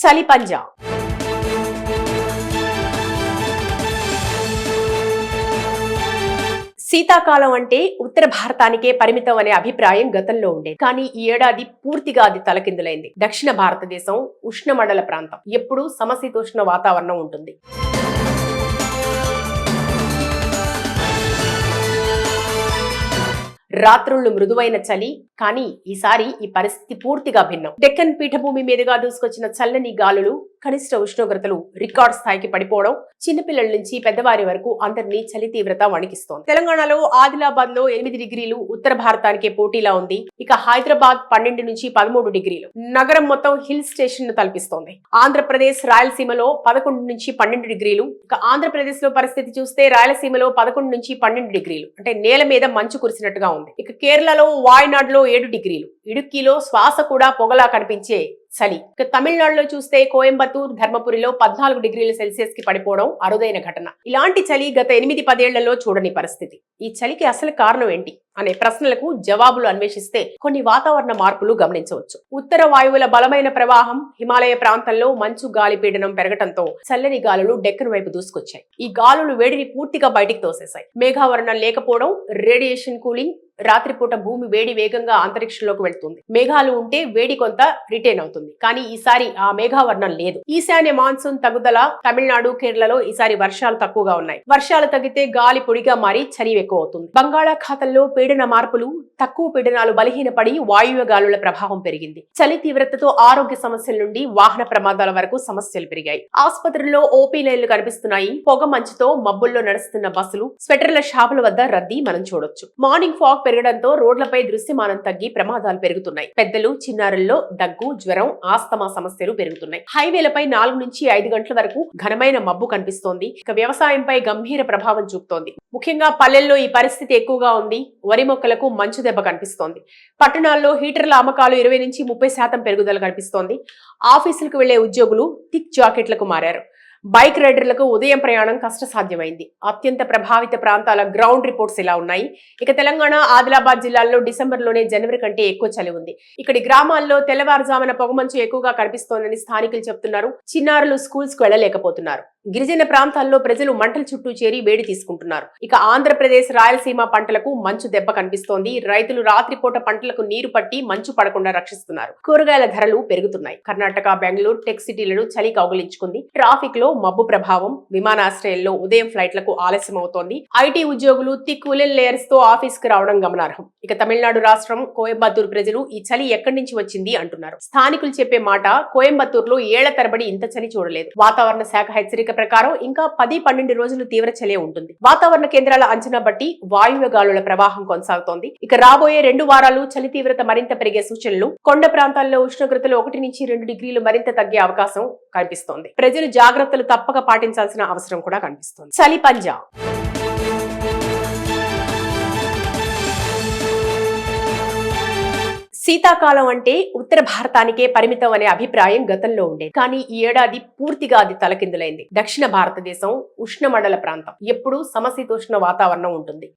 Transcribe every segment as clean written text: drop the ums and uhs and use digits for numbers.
చలి పంజా. శీతాకాలం అంటే ఉత్తర భారతానికే పరిమితం అనే అభిప్రాయం గతంలో ఉండేది. కానీ ఈ ఏడాది పూర్తిగా అది తలకిందులైంది. దక్షిణ భారతదేశం ఉష్ణమండల ప్రాంతం. ఎప్పుడూ సమశీతోష్ణ వాతావరణం ఉంటుంది. రాత్రుళ్లు మృదువైన చలి. కానీ ఈసారి ఈ పరిస్థితి పూర్తిగా భిన్నం. డెక్కన్ పీఠభూమి మీదుగా దూసుకొచ్చిన చల్లని గాలులు, కనిష్ట ఉష్ణోగ్రతలు రికార్డ్ స్థాయికి పడిపోవడం చిన్నపిల్లల నుంచి పెద్దవారి వరకు అందరినీ చలి తీవ్రత వణికిస్తోంది. తెలంగాణలో ఆదిలాబాద్ లో 8 డిగ్రీలు ఉత్తర భారతానికే పోటీలా ఉంది. ఇక హైదరాబాద్ 12 నుంచి 13 డిగ్రీలు. నగరం మొత్తం హిల్ స్టేషన్ ను తలపిస్తోంది. ఆంధ్రప్రదేశ్ రాయలసీమలో 11 నుంచి 12 డిగ్రీలు. ఇక ఆంధ్రప్రదేశ్ లో పరిస్థితి చూస్తే రాయలసీమలో 11 నుంచి 12 డిగ్రీలు అంటే నేల మీద మంచు కురిసినట్టుగా ఉంది. ఇక కేరళలో వాయనాడ్లో 7 డిగ్రీలు. ఇడుక్కిలో శ్వాస కూడా పొగలా కనిపించే చలి. ఇక తమిళనాడులో చూస్తే కోయంబత్తూర్, ధర్మపురిలో 14 డిగ్రీల సెల్సియస్ కి పడిపోవడం అరుదైన ఘటన. ఇలాంటి చలి గత 8-10 ఏళ్లలో చూడని పరిస్థితి. ఈ చలికి అసలు కారణం ఏంటి అనే ప్రశ్నలకు జవాబులు అన్వేషిస్తే కొన్ని వాతావరణ మార్పులు గమనించవచ్చు. ఉత్తర వాయువుల బలమైన ప్రవాహం, హిమాలయ ప్రాంతంలో మంచు గాలి పీడనం పెరగటంతో చల్లని గాలులు డెక్కన్ వైపు దూసుకొచ్చాయి. ఈ గాలులు వేడిని పూర్తిగా బయటికి తోసేశాయి. మేఘావరణం లేకపోవడం, రేడియేషన్ కూలింగ్. రాత్రిపూట భూమి వేడి వేగంగా అంతరిక్షంలోకి వెళ్తుంది. మేఘాలు ఉంటే వేడి కొంత రిటైన్ అవుతుంది. కానీ ఈసారి ఆ మేఘావరణం లేదు. ఈశాన్య మాన్సూన్ తగ్గుదల. తమిళనాడు, కేరళలో ఈసారి వర్షాలు తక్కువగా ఉన్నాయి. వర్షాలు తగ్గితే గాలి పొడిగా మారి చలి ఎక్కువ అవుతుంది. బంగాళాఖాతంలో పీడన మార్పులు, తక్కువ పీడనాలు బలహీనపడి వాయువ్య గాలుల ప్రభావం పెరిగింది. చలి తీవ్రతతో ఆరోగ్య సమస్యల నుండి వాహన ప్రమాదాల వరకు సమస్యలు పెరిగాయి. ఆసుపత్రుల్లో ఓపీ లైన్లు కనిపిస్తున్నాయి. పొగ మంచుతో మబ్బుల్లో నడుస్తున్న బస్సులు, స్వెటర్ల షాపుల వద్ద రద్దీ మనం చూడొచ్చు. మార్నింగ్ ఫాగ్ పెరగడంతో రోడ్లపై దృశ్యమానం తగ్గి ప్రమాదాలు పెరుగుతున్నాయి. పెద్దలు, చిన్నారుల్లో దగ్గు, జ్వరం, ఆస్తమా సమస్యలు పెరుగుతున్నాయి. హైవేలపై 4 నుంచి 5 గంటల వరకు ఘనమైన మబ్బు కనిపిస్తోంది. ఇక వ్యవసాయంపై గంభీర ప్రభావం చూపుతోంది. ముఖ్యంగా పల్లెల్లో ఈ పరిస్థితి ఎక్కువగా ఉంది. వరి మొక్కలకు మంచు దెబ్బ కనిపిస్తోంది. పట్టణాల్లో హీటర్ల అమ్మకాలు 20 నుంచి 30% పెరుగుదల కనిపిస్తోంది. ఆఫీసులకు వెళ్లే ఉద్యోగులు థిక్ జాకెట్లకు మారారు. బైక్ రైడర్లకు ఉదయం ప్రయాణం కష్టసాధ్యమైంది. అత్యంత ప్రభావిత ప్రాంతాల గ్రౌండ్ రిపోర్ట్స్ ఇలా ఉన్నాయి. ఇక తెలంగాణ, ఆదిలాబాద్ జిల్లాల్లో డిసెంబర్లోనే జనవరి కంటే ఎక్కువ చలి ఉంది. ఇక్కడి గ్రామాల్లో తెల్లవారుజామున పొగమంచు ఎక్కువగా కనిపిస్తోందని స్థానికులు చెబుతున్నారు. చిన్నారులు స్కూల్స్ కు వెళ్లలేకపోతున్నారు. గిరిజన ప్రాంతాల్లో ప్రజలు మంటల చుట్టూ చేరి వేడి తీసుకుంటున్నారు. ఇక ఆంధ్రప్రదేశ్, రాయలసీమ పంటలకు మంచు దెబ్బ కనిపిస్తోంది. రైతులు రాత్రిపూట పంటలకు నీరు పట్టి మంచు పడకుండా రక్షిస్తున్నారు. కూరగాయల ధరలు పెరుగుతున్నాయి. కర్ణాటక, బెంగళూరు, టెక్ సిటీలను చలి కౌగిలించుకుంది. ట్రాఫిక్ లో మబ్బు ప్రభావం. విమానాశ్రయాల్లో ఉదయం ఫ్లైట్లకు ఆలస్యం అవుతోంది. ఐటీ ఉద్యోగులు థిక్ ఉలెన్ లేయర్స్ తో ఆఫీస్ కు రావడం గమనార్హం. ఇక తమిళనాడు రాష్ట్రం కోయంబత్తూర్ ప్రజలు ఈ చలి ఎక్కడి నుంచి వచ్చింది అంటున్నారు. స్థానికులు చెప్పే మాట, కోయంబత్తూర్ లో ఏళ్ల తరబడి ఇంత చలి చూడలేదు. వాతావరణ శాఖ హెచ్చరిక ప్రకారం ఇంకా 10-12 రోజులు తీవ్ర చలే ఉంటుంది. వాతావరణ కేంద్రాల అంచనా బట్టి వాయువ్య గాలుల ప్రవాహం కొనసాగుతోంది. ఇక రాబోయే 2 వారాలు చలి తీవ్రత మరింత పెరిగే సూచనలు. కొండ ప్రాంతాల్లో ఉష్ణోగ్రతలు 1 నుంచి 2 డిగ్రీలు మరింత తగ్గే అవకాశం కనిపిస్తోంది. ప్రజలు జాగ్రత్తలు తప్పక పాటించాల్సిన అవసరం కూడా కనిపిస్తోంది. చలి పంజా. శీతాకాలం అంటే ఉత్తర భారతానికే పరిమితం అనే అభిప్రాయం గతంలో ఉండేది. కానీ ఈ ఏడాది పూర్తిగా అది తలకిందులైంది. దక్షిణ భారతదేశం ఉష్ణమండల ప్రాంతం. ఎప్పుడూ సమశీతోష్ణ వాతావరణం ఉంటుంది.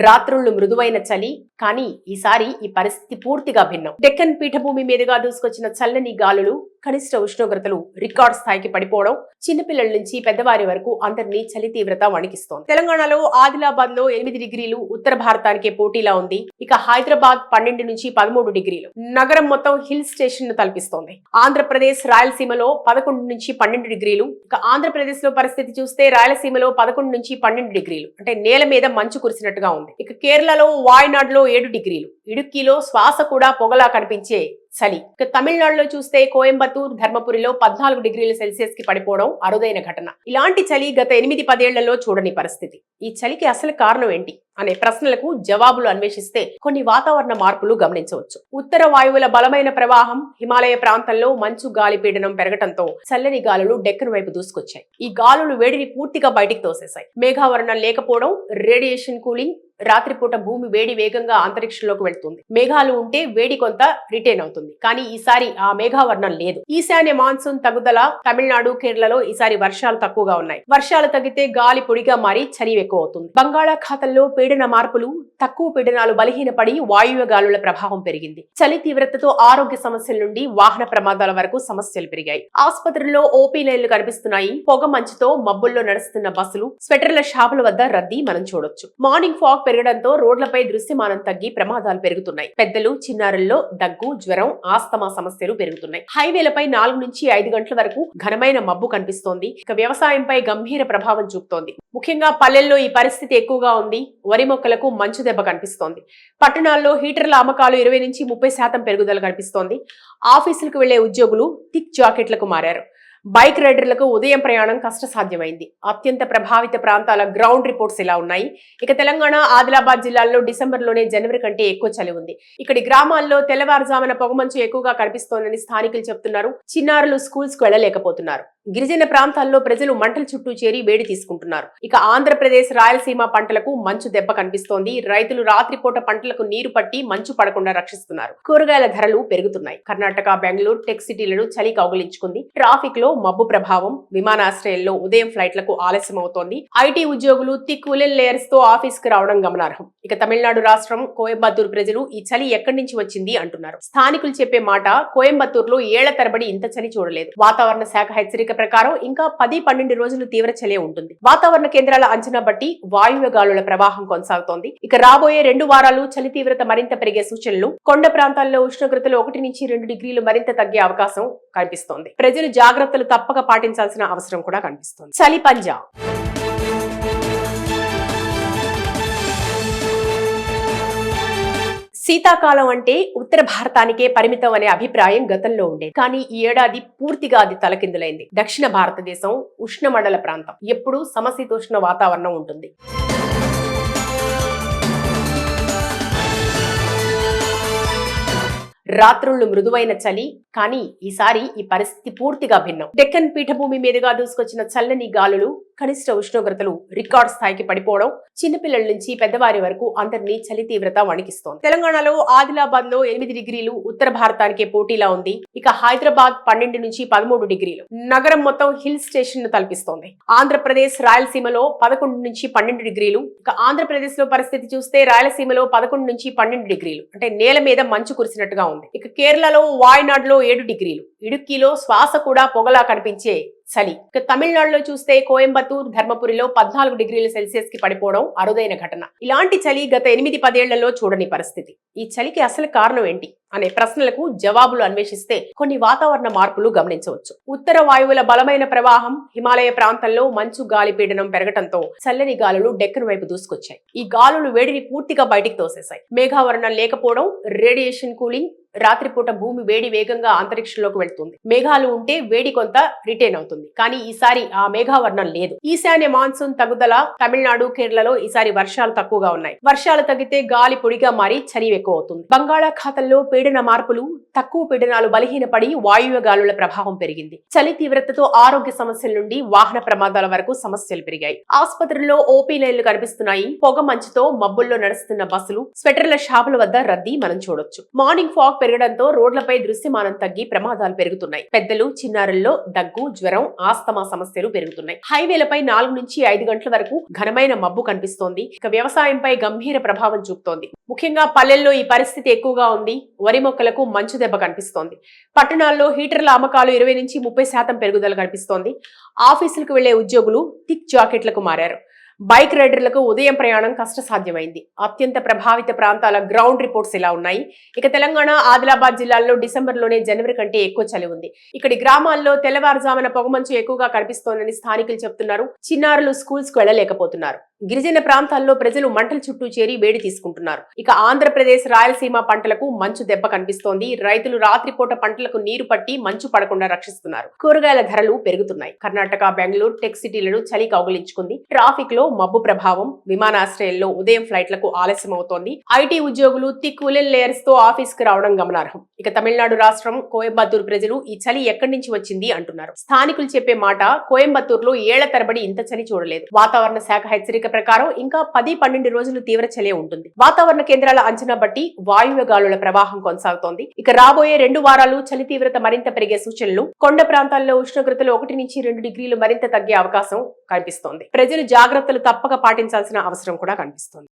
రాత్రుళ్లు మృదువైన చలి. కానీ ఈసారి ఈ పరిస్థితి పూర్తిగా భిన్నం. డెక్కన్ పీఠభూమి మీదుగా దూసుకొచ్చిన చల్లని గాలులు, కనిష్ట ఉష్ణోగ్రతలు రికార్డ్ స్థాయికి పడిపోవడం చిన్నపిల్లల నుంచి పెద్దవారి వరకు అందరినీ చలి తీవ్రత వణికిస్తోంది. తెలంగాణలో ఆదిలాబాద్ లో 8 డిగ్రీలు ఉత్తర భారతానికే పోటీలా ఉంది. ఇక హైదరాబాద్ 12 నుంచి 13 డిగ్రీలు. నగరం మొత్తం హిల్ స్టేషన్ ను తలపిస్తోంది. ఆంధ్రప్రదేశ్ రాయలసీమలో 11 నుంచి 12 డిగ్రీలు. ఇక ఆంధ్రప్రదేశ్ లో పరిస్థితి చూస్తే రాయలసీమలో 11 నుంచి 12 డిగ్రీలు అంటే నేల మీద మంచు కురిసినట్టుగా ఉంది. ఇక కేరళలో వాయనాడ్లో 7 డిగ్రీలు. ఇడుక్కిలో శ్వాస కూడా పొగలా కనిపించే చలి. ఇక తమిళనాడులో చూస్తే కోయంబత్తూర్, ధర్మపురిలో 14 డిగ్రీల సెల్సియస్ కి పడిపోవడం అరుదైన ఘటన. ఇలాంటి చలి గత 8-10 ఏళ్లలో చూడని పరిస్థితి. ఈ చలికి అసలు కారణం ఏంటి అనే ప్రశ్నలకు జవాబులు అన్వేషిస్తే కొన్ని వాతావరణ మార్పులు గమనించవచ్చు. ఉత్తర వాయువుల బలమైన ప్రవాహం, హిమాలయ ప్రాంతంలో మంచు గాలి పీడనం పెరగటంతో చల్లని గాలులు డెక్కన్ వైపు దూసుకొచ్చాయి. ఈ గాలులు వేడిని పూర్తిగా బయటికి తోసేశాయి. మేఘావరణం లేకపోవడం, రేడియేషన్ కూలింగ్. రాత్రిపూట భూమి వేడి వేగంగా అంతరిక్షంలోకి వెళ్తుంది. మేఘాలు ఉంటే వేడి కొంత రిటైన్ అవుతుంది. కానీ ఈసారి ఆ మేఘావరణం లేదు. ఈశాన్య మాన్సూన్ తగ్గుదల. తమిళనాడు, కేరళలో ఈసారి వర్షాలు తక్కువగా ఉన్నాయి. వర్షాలు తగ్గితే గాలి పొడిగా మారి చలి ఎక్కువ అవుతుంది. బంగాళాఖాతంలో పీడన మార్పులు. తక్కువ పీడనాలు బలహీనపడి వాయువ్య గాలుల ప్రభావం పెరిగింది. చలి తీవ్రతతో ఆరోగ్య సమస్యల నుండి వాహన ప్రమాదాల వరకు సమస్యలు పెరిగాయి. ఆసుపత్రుల్లో ఓపీ లైన్లు కనిపిస్తున్నాయి. పొగ మంచుతో మబ్బుల్లో నడుస్తున్న బస్సులు, స్వెటర్ల షాపుల వద్ద రద్దీ మనం చూడొచ్చు. మార్నింగ్ ఫాగ్ పెరగడంతో రోడ్లపై దృశ్యమానం తగ్గి ప్రమాదాలు పెరుగుతున్నాయి. పెద్దలు, చిన్నారుల్లో దగ్గు, జ్వరం, ఆస్తమా సమస్యలు పెరుగుతున్నాయి. హైవేలపై 4 నుంచి 5 గంటల వరకు ఘనమైన మబ్బు కనిపిస్తోంది. ఇక వ్యవసాయంపై గంభీర ప్రభావం చూపుతోంది. ముఖ్యంగా పల్లెల్లో ఈ పరిస్థితి ఎక్కువగా ఉంది. వరి మొక్కలకు మంచు దెబ్బ కనిపిస్తోంది. పట్టణాల్లో హీటర్ల అమ్మకాలు 20 నుంచి 30% పెరుగుదల కనిపిస్తోంది. ఆఫీసులకు వెళ్లే ఉద్యోగులు థిక్ జాకెట్లకు మారారు. బైక్ రైడర్లకు ఉదయం ప్రయాణం కష్టసాధ్యమైంది. అత్యంత ప్రభావిత ప్రాంతాల గ్రౌండ్ రిపోర్ట్స్ ఇలా ఉన్నాయి. ఇక తెలంగాణ, ఆదిలాబాద్ జిల్లాల్లో డిసెంబర్లోనే జనవరి కంటే ఎక్కువ చలి ఉంది. ఇక్కడి గ్రామాల్లో తెల్లవారుజామున పొగమంచు ఎక్కువగా కనిపిస్తోందని స్థానికులు చెబుతున్నారు. చిన్నారులు స్కూల్స్ కు వెళ్లలేకపోతున్నారు. గిరిజన ప్రాంతాల్లో ప్రజలు మంటల చుట్టూ చేరి వేడి తీసుకుంటున్నారు. ఇక ఆంధ్రప్రదేశ్, రాయలసీమ పంటలకు మంచు దెబ్బ కనిపిస్తోంది. రైతులు రాత్రిపూట పంటలకు నీరు పట్టి మంచు పడకుండా రక్షిస్తున్నారు. కూరగాయల ధరలు పెరుగుతున్నాయి. కర్ణాటక, బెంగళూరు, టెక్ సిటీలను చలి కౌగిలించుకుంది. ట్రాఫిక్ లో మబ్బు ప్రభావం. విమానాశ్రయాల్లో ఉదయం ఫ్లైట్లకు ఆలస్యం అవుతోంది. ఐటీ ఉద్యోగులు థిక్ ఉలెన్ లేయర్స్ తో ఆఫీస్ కు రావడం గమనార్హం. ఇక తమిళనాడు రాష్ట్రం కోయంబత్తూరు ప్రజలు ఈ చలి ఎక్కడి నుంచి వచ్చింది అంటున్నారు. స్థానికులు చెప్పే మాట, కోయంబత్తూరులో ఏళ్ల తరబడి ఇంత చలి చూడలేదు. వాతావరణ శాఖ హెచ్చరిక ప్రకారం ఇంకా 10-12 రోజులు తీవ్ర చలే ఉంటుంది. వాతావరణ కేంద్రాల అంచనా బట్టి వాయువ్య గాలుల ప్రవాహం కొనసాగుతోంది. ఇక రాబోయే 2 వారాలు చలి తీవ్రత మరింత పెరిగే సూచనలు. కొండ ప్రాంతాల్లో ఉష్ణోగ్రతలు 1 నుంచి 2 డిగ్రీలు మరింత తగ్గే అవకాశం కనిపిస్తోంది. ప్రజలు జాగ్రత్తలు తప్పక పాటించాల్సిన అవసరం కూడా కనిపిస్తోంది. చలి పంజా. శీతాకాలం అంటే ఉత్తర భారతానికే పరిమితం అనే అభిప్రాయం గతంలో ఉండేది. కానీ ఈ ఏడాది పూర్తిగా అది తలకిందులైంది. దక్షిణ భారతదేశం ఉష్ణమండల ప్రాంతం. ఎప్పుడూ సమశీతోష్ణ వాతావరణం ఉంటుంది. రాత్రుళ్లు మృదువైన చలి. కానీ ఈసారి ఈ పరిస్థితి పూర్తిగా భిన్నం. డెక్కన్ పీఠభూమి మీదుగా దూసుకొచ్చిన చల్లని గాలులు, కనిష్ట ఉష్ణోగ్రతలు రికార్డ్ స్థాయికి పడిపోవడం చిన్నపిల్లల నుంచి పెద్దవారి వరకు అందరినీ చలి తీవ్రత వణికిస్తోంది. తెలంగాణలో ఆదిలాబాద్ లో 8 డిగ్రీలు ఉత్తర భారతానికే పోటీలా ఉంది. ఇక హైదరాబాద్ 12 నుంచి 13 డిగ్రీలు. నగరం మొత్తం హిల్ స్టేషన్ ను తలపిస్తోంది. ఆంధ్రప్రదేశ్, రాయలసీమలో 11 నుంచి 12 డిగ్రీలు. ఇక ఆంధ్రప్రదేశ్ లో పరిస్థితి చూస్తే రాయలసీమలో 11 నుంచి 12 డిగ్రీలు. అంటే నేల మీద మంచు కురిసినట్టుగా ఉంది. ఇక కేరళలో వాయనాడ్లో 7 డిగ్రీలు. ఇడుక్కిలో శ్వాస కూడా పొగలా కనిపించే చలి. ఇక తమిళనాడులో చూస్తే కోయంబత్తూర్, ధర్మపురిలో 14 డిగ్రీల సెల్సియస్ కి పడిపోవడం అరుదైన ఘటన. ఇలాంటి చలి గత 8-10 ఏళ్లలో చూడని పరిస్థితి. ఈ చలికి అసలు కారణం ఏంటి అనే ప్రశ్నలకు జవాబులు అన్వేషిస్తే కొన్ని వాతావరణ మార్పులు గమనించవచ్చు. ఉత్తర వాయువుల బలమైన ప్రవాహం, హిమాలయ ప్రాంతంలో మంచు గాలి పీడనం పెరగడంతో చల్లని గాలులు డెక్కన్ వైపు దూసుకొచ్చాయి. ఈ గాలులు వేడిని పూర్తిగా బయటికి తోసేశాయి. మేఘావరణం లేకపోవడం, రేడియేషన్ కూలింగ్. రాత్రిపూట భూమి వేడి వేగంగా అంతరిక్షంలోకి వెళ్తుంది. మేఘాలు ఉంటే వేడి కొంత రిటైన్ అవుతుంది. కానీ ఈసారి ఆ మేఘావరణం లేదు. ఈశాన్య మాన్సూన్ తగ్గుదల. తమిళనాడు, కేరళలో ఈసారి వర్షాలు తక్కువగా ఉన్నాయి. వర్షాలు తగ్గితే గాలి పొడిగా మారి చలి ఎక్కువ అవుతుంది. బంగాళాఖాతంలో పీడన మార్పులు. తక్కువ పీడనాలు బలహీనపడి వాయువ్య గాలుల ప్రభావం పెరిగింది. చలి తీవ్రతతో ఆరోగ్య సమస్యల నుండి వాహన ప్రమాదాల వరకు సమస్యలు పెరిగాయి. ఆసుపత్రుల్లో ఓపీ లైన్లు కనిపిస్తున్నాయి. పొగ మంచుతో మబ్బుల్లో నడుస్తున్న బస్సులు, స్వెటర్ల షాపుల వద్ద రద్దీ మనం చూడొచ్చు. మార్నింగ్ ఫాగ్ పెరగడంతో రోడ్లపై దృశ్యమానం తగ్గి ప్రమాదాలు పెరుగుతున్నాయి. పెద్దలు, చిన్నారుల్లో దగ్గు, జ్వరం, ఆస్తమా సమస్యలు పెరుగుతున్నాయి. హైవేలపై 4 నుంచి 5 గంటల వరకు ఘనమైన మబ్బు కనిపిస్తోంది. ఇక వ్యవసాయంపై గంభీర ప్రభావం చూపుతోంది. ముఖ్యంగా పల్లెల్లో ఈ పరిస్థితి ఎక్కువగా ఉంది. వరి మొక్కలకు మంచు దెబ్బ కనిపిస్తోంది. పట్టణాల్లో హీటర్ల అమ్మకాలు 20 నుంచి 30% పెరుగుదల కనిపిస్తోంది. ఆఫీసులకు వెళ్లే ఉద్యోగులు థిక్ జాకెట్లకు మారారు. బైక్ రైడర్లకు ఉదయం ప్రయాణం కష్టసాధ్యమైంది. అత్యంత ప్రభావిత ప్రాంతాల గ్రౌండ్ రిపోర్ట్స్ ఇలా ఉన్నాయి. ఇక తెలంగాణ, ఆదిలాబాద్ జిల్లాల్లో డిసెంబర్లోనే జనవరి కంటే ఎక్కువ చలి ఉంది. ఇక్కడి గ్రామాల్లో తెల్లవారుజామున పొగమంచు ఎక్కువగా కనిపిస్తోందని స్థానికులు చెబుతున్నారు. చిన్నారులు స్కూల్స్ కు వెళ్లలేకపోతున్నారు. గిరిజన ప్రాంతాల్లో ప్రజలు మంటల చుట్టూ చేరి వేడి తీసుకుంటున్నారు. ఇక ఆంధ్రప్రదేశ్, రాయలసీమ పంటలకు మంచు దెబ్బ కనిపిస్తోంది. రైతులు రాత్రిపూట పంటలకు నీరు పట్టి మంచు పడకుండా రక్షిస్తున్నారు. కూరగాయల ధరలు పెరుగుతున్నాయి. కర్ణాటక, బెంగళూరు, టెక్ సిటీలను చలి కౌగిలించుకుంది. ట్రాఫిక్ లో మబ్బు ప్రభావం, విమానాశ్రయంలో ఉదయం ఫ్లైట్లకు ఆలస్యం అవుతోంది. ఐటీ ఉద్యోగులు థిక్ ఉలెన్ లేయర్స్ తో ఆఫీస్ కు రావడం గమనార్హం. ఇక తమిళనాడు రాష్ట్రం కోయంబత్తూరు ప్రజలు ఈ చలి ఎక్కడి నుంచి వచ్చింది అంటున్నారు. స్థానికులు చెప్పే మాట, కోయంబత్తూరులో ఏళ్ల తరబడి ఇంత చలి చూడలేదు. వాతావరణ శాఖ హెచ్చరిక ప్రకారం ఇంకా 10-12 రోజులు తీవ్ర చలే ఉంటుంది. వాతావరణ కేంద్రాల అంచనా బట్టి వాయువ్య గాలుల ప్రవాహం కొనసాగుతోంది. ఇక రాబోయే 2 వారాలు చలి తీవ్రత మరింత పెరిగే సూచనలు. కొండ ప్రాంతాల్లో ఉష్ణోగ్రతలు 1 నుంచి 2 డిగ్రీలు మరింత తగ్గే అవకాశం కనిపిస్తోంది. ప్రజలు జాగ్రత్తలు తప్పక పాటించాల్సిన అవసరం కూడా కనిపిస్తోంది.